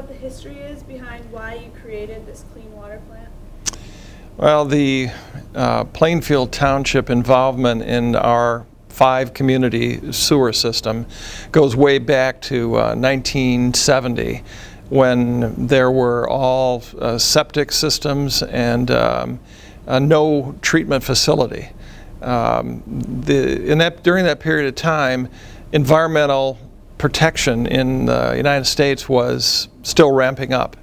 what the history is behind why you created this clean water plant? Well, the Plainfield Township involvement in our 5-community sewer system goes way back to 1970, when there were all septic systems and no treatment facility. During that period of time, environmental protection in the United States was still ramping up.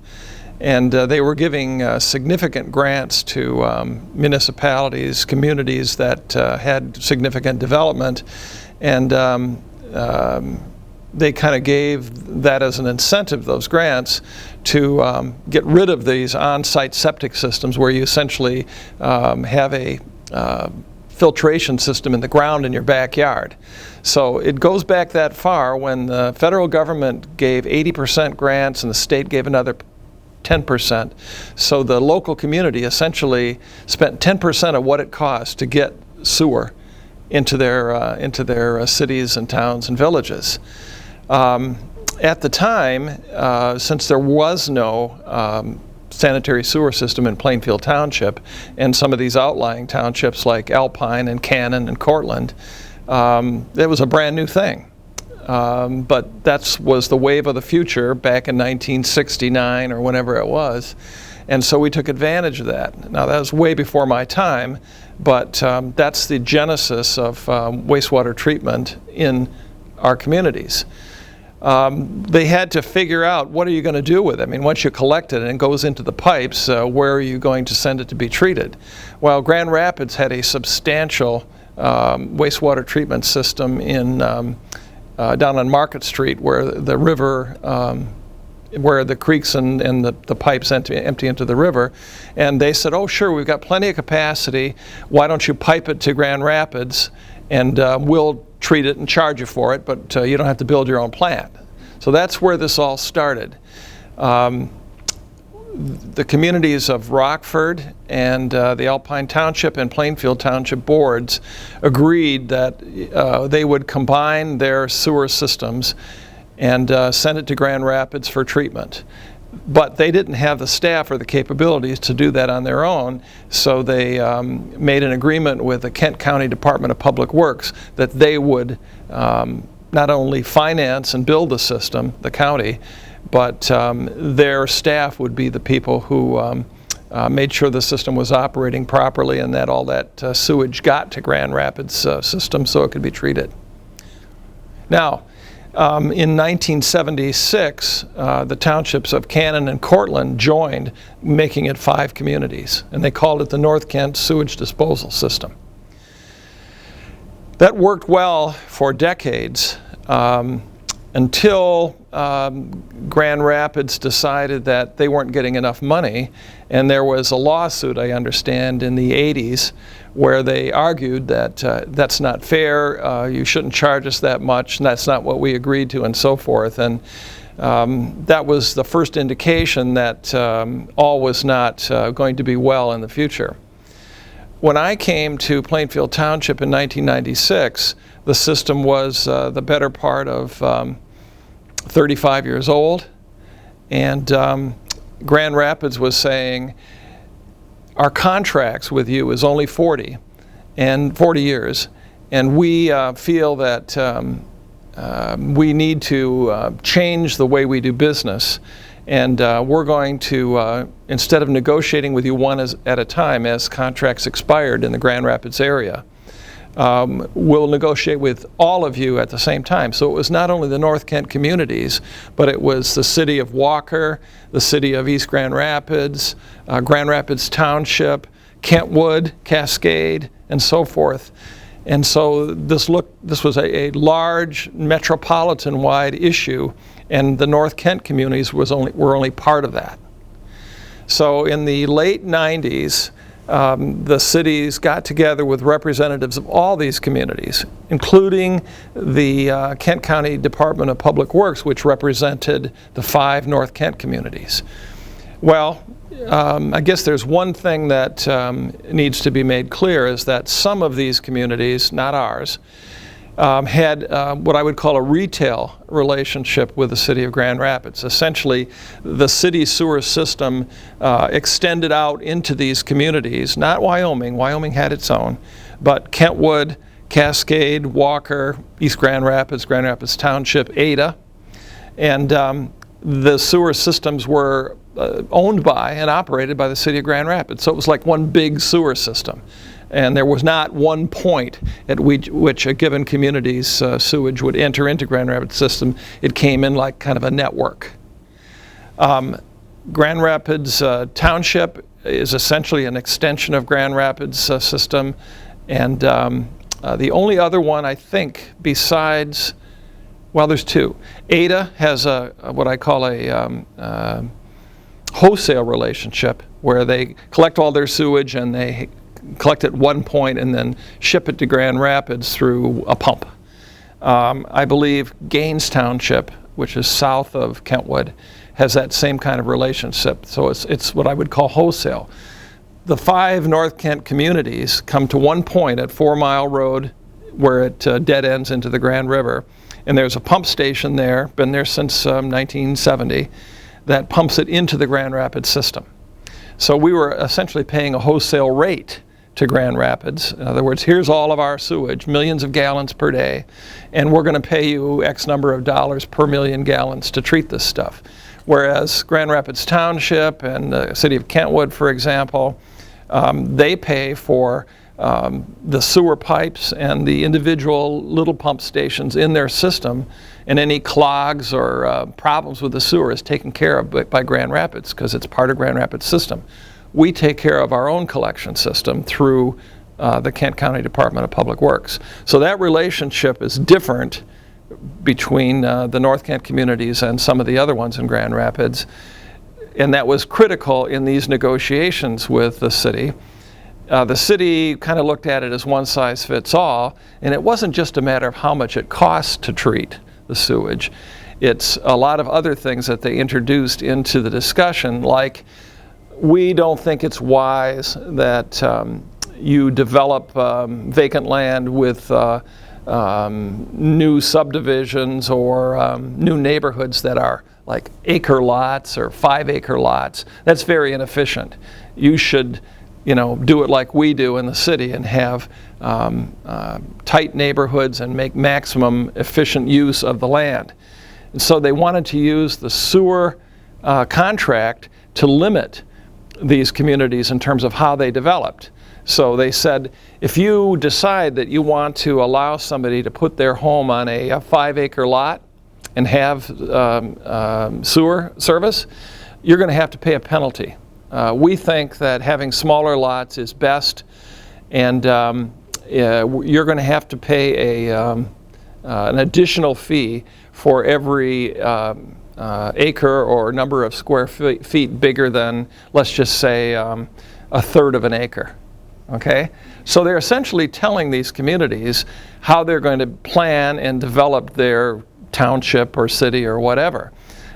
And they were giving significant grants to municipalities, communities that had significant development, and they kind of gave that as an incentive, those grants, to get rid of these on-site septic systems where you essentially have a filtration system in the ground in your backyard. So it goes back that far when the federal government gave 80% grants and the state gave another 10%. So the local community essentially spent 10% of what it cost to get sewer into their cities and towns and villages. At the time, since there was no sanitary sewer system in Plainfield Township and some of these outlying townships like Alpine and Cannon and Cortland, it was a brand new thing. But that was the wave of the future back in 1969 or whenever it was. And so we took advantage of that. Now that was way before my time, but that's the genesis of wastewater treatment in our communities. They had to figure out, what are you going to do with it? I mean, once you collect it and it goes into the pipes, where are you going to send it to be treated? Well, Grand Rapids had a substantial wastewater treatment system in down on Market Street, where the river, where the creeks and the pipes empty into the river. And they said, oh sure, we've got plenty of capacity, why don't you pipe it to Grand Rapids and we'll treat it and charge you for it, but you don't have to build your own plant. So that's where this all started. The communities of Rockford and the Alpine Township and Plainfield Township boards agreed that they would combine their sewer systems and send it to Grand Rapids for treatment. But they didn't have the staff or the capabilities to do that on their own, so they made an agreement with the Kent County Department of Public Works that they would not only finance and build the system, the county, but their staff would be the people who made sure the system was operating properly and that all that sewage got to Grand Rapids system so it could be treated. Now, in 1976, the townships of Cannon and Cortland joined, making it 5 communities, and they called it the North Kent Sewage Disposal System. That worked well for decades until Grand Rapids decided that they weren't getting enough money, and there was a lawsuit, I understand, in the 80s where they argued that that's not fair, you shouldn't charge us that much, and that's not what we agreed to, and so forth. And that was the first indication that all was not going to be well in the future. When I came to Plainfield Township in 1996, the system was the better part of 35 years old, and Grand Rapids was saying, our contracts with you is only 40 years, and we feel that we need to change the way we do business, and we're going to, instead of negotiating with you one at a time as contracts expired in the Grand Rapids area, we'll negotiate with all of you at the same time. So it was not only the North Kent communities, but it was the city of Walker, the city of East Grand Rapids, Grand Rapids Township, Kentwood, Cascade, and so forth. And so this was a large metropolitan-wide issue, and the North Kent communities were only part of that. So in the late 90s, the cities got together with representatives of all these communities, including the Kent County Department of Public Works, which represented the 5 North Kent communities. Well, I guess there's one thing that needs to be made clear, is that some of these communities, not ours, had what I would call a retail relationship with the city of Grand Rapids. Essentially, the city sewer system extended out into these communities, not Wyoming. Wyoming had its own, but Kentwood, Cascade, Walker, East Grand Rapids Township, Ada, and the sewer systems were owned by and operated by the city of Grand Rapids. So it was like one big sewer system. And there was not one point at which a given community's sewage would enter into Grand Rapids system. It came in like kind of a network. Grand Rapids Township is essentially an extension of Grand Rapids system. And the only other one, I think, besides, well, there's two. Ada has what I call a wholesale relationship where they collect all their sewage and they collect it at one point and then ship it to Grand Rapids through a pump. I believe Gaines Township, which is south of Kentwood, has that same kind of relationship. So it's what I would call wholesale. The 5 North Kent communities come to one point at 4 Mile Road where it dead ends into the Grand River. And there's a pump station there, been there since 1970, that pumps it into the Grand Rapids system. So we were essentially paying a wholesale rate to Grand Rapids. In other words, here's all of our sewage, millions of gallons per day, and we're going to pay you X number of dollars per million gallons to treat this stuff. Whereas Grand Rapids Township and the city of Kentwood, for example, they pay for the sewer pipes and the individual little pump stations in their system, and any clogs or problems with the sewer is taken care of by Grand Rapids because it's part of Grand Rapids system. We take care of our own collection system through the Kent County Department of Public Works. So that relationship is different between the North Kent communities and some of the other ones in Grand Rapids. And that was critical in these negotiations with the city. The city kind of looked at it as one size fits all, and it wasn't just a matter of how much it costs to treat the sewage. It's a lot of other things that they introduced into the discussion, like we don't think it's wise that you develop vacant land with new subdivisions or new neighborhoods that are like acre lots or 5-acre lots. That's very inefficient. You should, do it like we do in the city and have tight neighborhoods and make maximum efficient use of the land. And so they wanted to use the sewer contract to limit these communities in terms of how they developed. So they said, if you decide that you want to allow somebody to put their home on a 5-acre lot and have sewer service, you're going to have to pay a penalty. We think that having smaller lots is best, and you're going to have to pay an additional fee for every acre or number of square feet bigger than, let's just say, a third of an acre. Okay? So they're essentially telling these communities how they're going to plan and develop their township or city or whatever.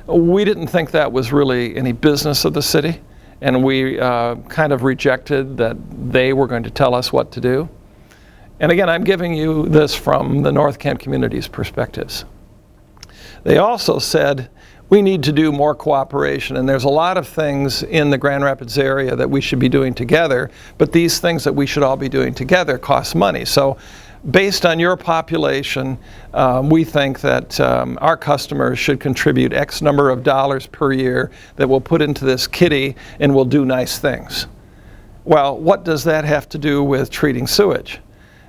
We didn't think that was really any business of the city, and we kind of rejected that they were going to tell us what to do. And again, I'm giving you this from the North Kent community's perspectives. They also said, we need to do more cooperation, and there's a lot of things in the Grand Rapids area that we should be doing together, but these things that we should all be doing together cost money. So based on your population, we think that our customers should contribute X number of dollars per year that we'll put into this kitty and we'll do nice things. Well, what does that have to do with treating sewage?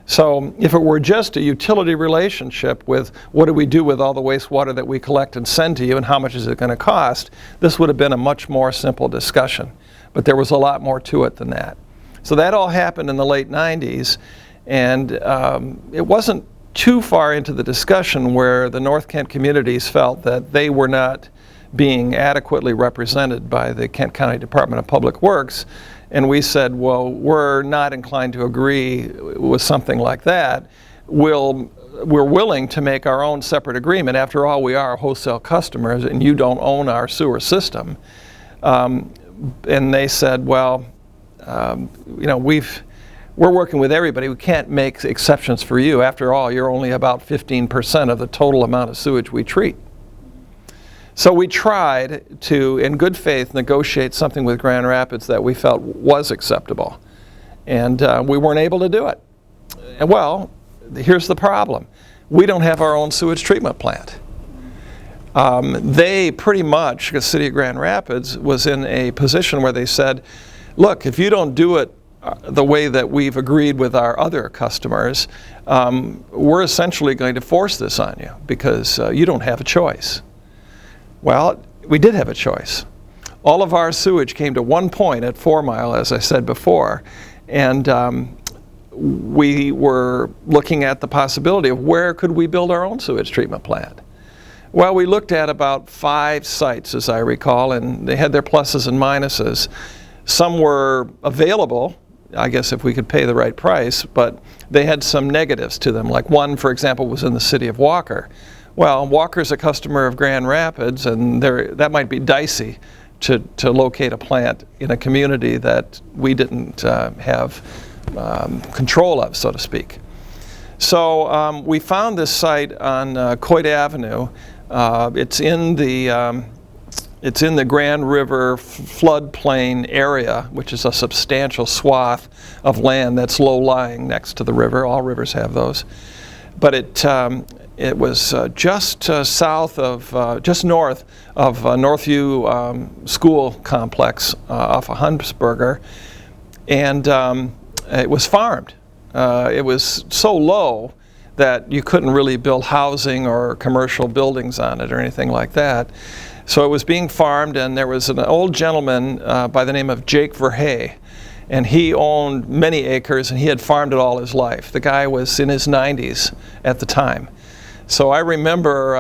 So if it were just a utility relationship with what do we do with all the wastewater that we collect and send to you and how much is it going to cost, this would have been a much more simple discussion. But there was a lot more to it than that. So that all happened in the late 90s, and it wasn't too far into the discussion where the North Kent communities felt that they were not being adequately represented by the Kent County Department of Public Works. And we said, well, we're not inclined to agree with something like that. We're willing to make our own separate agreement. After all, we are wholesale customers, and you don't own our sewer system. And they said, well, we're working with everybody. We can't make exceptions for you. After all, you're only about 15% of the total amount of sewage we treat. So we tried to, in good faith, negotiate something with Grand Rapids that we felt was acceptable. And we weren't able to do it. And well, here's the problem. We don't have our own sewage treatment plant. They pretty much, the city of Grand Rapids, was in a position where they said, look, if you don't do it the way that we've agreed with our other customers, we're essentially going to force this on you because you don't have a choice. Well, we did have a choice. All of our sewage came to one point at 4 Mile, as I said before, and we were looking at the possibility of where could we build our own sewage treatment plant. Well, we looked at about 5 sites, as I recall, and they had their pluses and minuses. Some were available, I guess if we could pay the right price, but they had some negatives to them. Like one, for example, was in the city of Walker. Well, Walker's a customer of Grand Rapids, and that might be dicey to locate a plant in a community that we didn't have control of, so to speak. So we found this site on Coit Avenue. It's in the Grand River floodplain area, which is a substantial swath of land that's low-lying next to the river. All rivers have those. But it was just north of Northview School Complex off of Hunsberger, and it was farmed. It was so low that you couldn't really build housing or commercial buildings on it or anything like that. So it was being farmed, and there was an old gentleman by the name of Jake Verhey, and he owned many acres, and he had farmed it all his life. The guy was in his 90s at the time. So I remember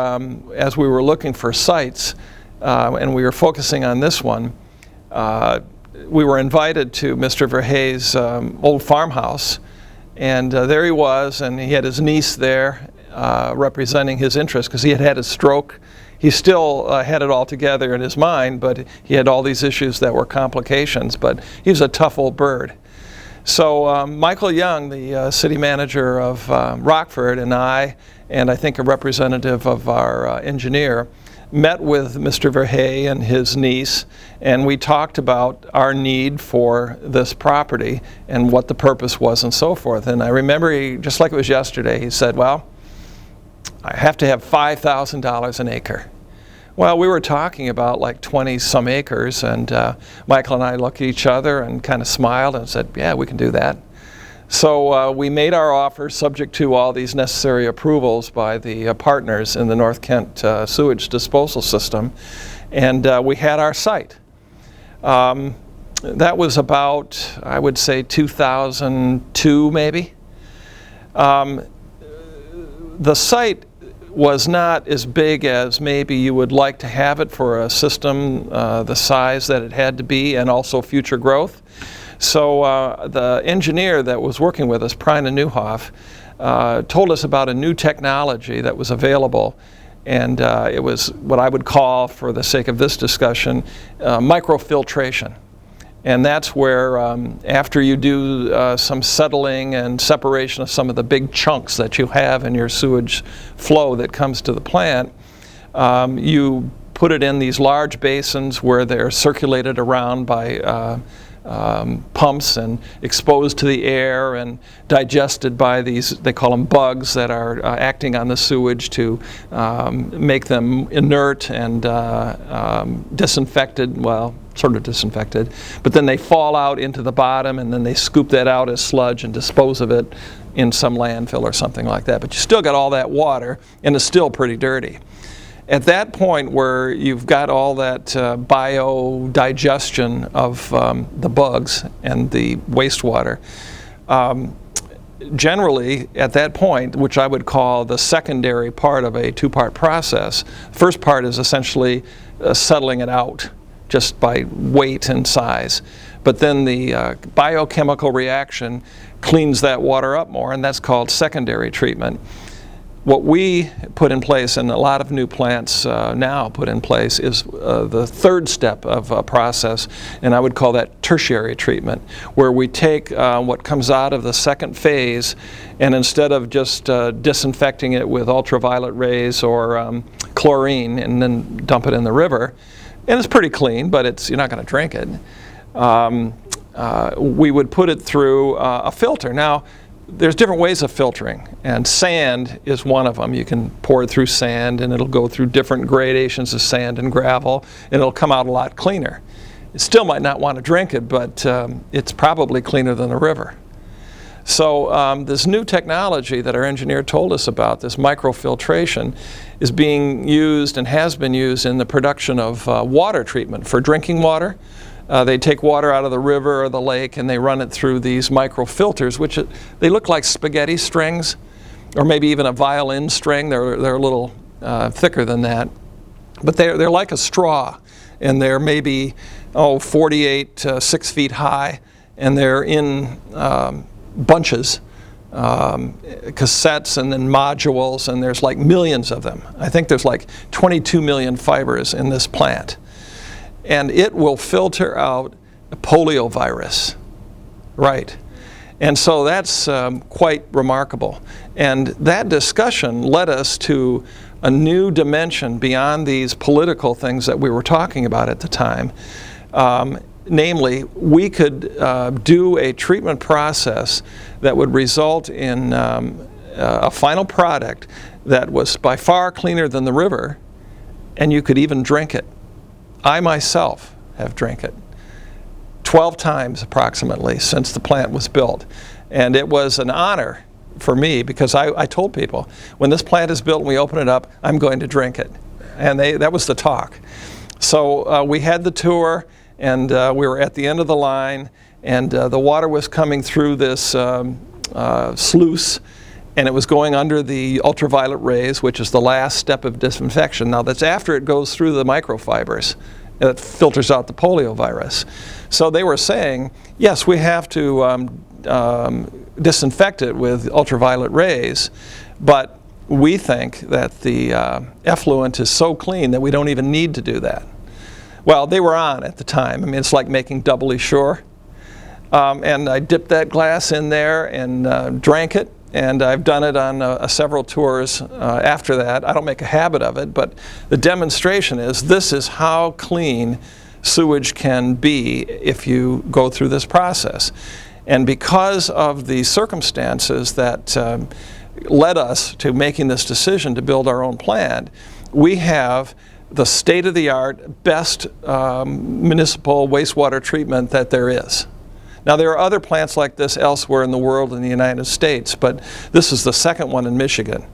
as we were looking for sites, and we were focusing on this one, we were invited to Mr. Verhey's old farmhouse, and there he was, and he had his niece there representing his interest because he had had a stroke. He still had it all together in his mind, but he had all these issues that were complications, but he was a tough old bird. So Michael Young, the city manager of Rockford, and I think a representative of our engineer, met with Mr. Verhey and his niece, and we talked about our need for this property and what the purpose was and so forth. And I remember, just like it was yesterday, he said, well, I have to have $5,000 an acre. Well, we were talking about like 20-some acres, and Michael and I looked at each other and kind of smiled and said, yeah, we can do that. So we made our offer subject to all these necessary approvals by the partners in the North Kent sewage disposal system, and we had our site. That was about, I would say, 2002 maybe. The site was not as big as maybe you would like to have it for a system the size that it had to be, and also future growth. So the engineer that was working with us, Prina Newhoff, told us about a new technology that was available, and it was what I would call, for the sake of this discussion, microfiltration. And that's where after you do some settling and separation of some of the big chunks that you have in your sewage flow that comes to the plant, you put it in these large basins where they're circulated around by pumps and exposed to the air and digested by these, they call them bugs, that are acting on the sewage to make them inert and disinfected, well, sort of disinfected, but then they fall out into the bottom, and then they scoop that out as sludge and dispose of it in some landfill or something like that. But you still got all that water, and it's still pretty dirty. At that point where you've got all that biodigestion of the bugs and the wastewater, generally at that point, which I would call the secondary part of a two-part process, the first part is essentially settling it out just by weight and size. But then the biochemical reaction cleans that water up more, and that's called secondary treatment. What we put in place, and a lot of new plants now put in place, is the third step of a process, and I would call that tertiary treatment, where we take what comes out of the second phase, and instead of just disinfecting it with ultraviolet rays or chlorine and then dump it in the river, and it's pretty clean, but you're not going to drink it, we would put it through a filter. Now, there's different ways of filtering, and sand is one of them. You can pour it through sand, and it'll go through different gradations of sand and gravel, and it'll come out a lot cleaner. You still might not want to drink it, but it's probably cleaner than the river. So this new technology that our engineer told us about, this microfiltration, is being used and has been used in the production of water treatment for drinking water. They take water out of the river or the lake and they run it through these microfilters, which they look like spaghetti strings, or maybe even a violin string. They're a little thicker than that, but they're like a straw, and they're maybe 48 6 feet high, and they're in bunches, cassettes and then modules, and there's like millions of them. I think there's like 22 million fibers in this plant. And it will filter out poliovirus, right? And so that's quite remarkable. And that discussion led us to a new dimension beyond these political things that we were talking about at the time. Namely, we could do a treatment process that would result in a final product that was by far cleaner than the river, and you could even drink it. I myself have drank it 12 times approximately since the plant was built. And it was an honor for me, because I told people, when this plant is built and we open it up, I'm going to drink it. And that was the talk. So we had the tour, and we were at the end of the line, and the water was coming through this sluice, and it was going under the ultraviolet rays, which is the last step of disinfection. Now, that's after it goes through the microfibers. It filters out the poliovirus. So they were saying, yes, we have to disinfect it with ultraviolet rays, but we think that the effluent is so clean that we don't even need to do that. Well, they were on at the time. I mean, it's like making doubly sure. And I dipped that glass in there and drank it. And I've done it on several tours after that. I don't make a habit of it, but the demonstration is this is how clean sewage can be if you go through this process. And because of the circumstances that led us to making this decision to build our own plant, we have the state-of-the-art, best municipal wastewater treatment that there is. Now, there are other plants like this elsewhere in the world in the United States, but this is the second one in Michigan.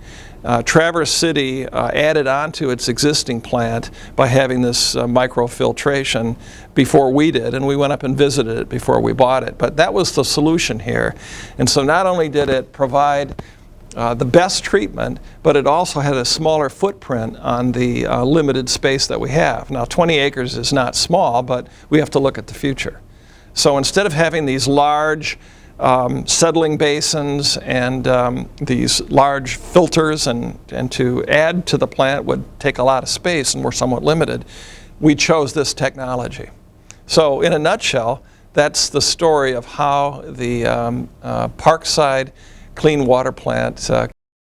Traverse City added on to its existing plant by having this microfiltration before we did, and we went up and visited it before we bought it. But that was the solution here. And so not only did it provide the best treatment, but it also had a smaller footprint on the limited space that we have. Now, 20 acres is not small, but we have to look at the future. So instead of having these large settling basins and these large filters, and to add to the plant would take a lot of space and we're somewhat limited, we chose this technology. So in a nutshell, that's the story of how the PARCC clean water plant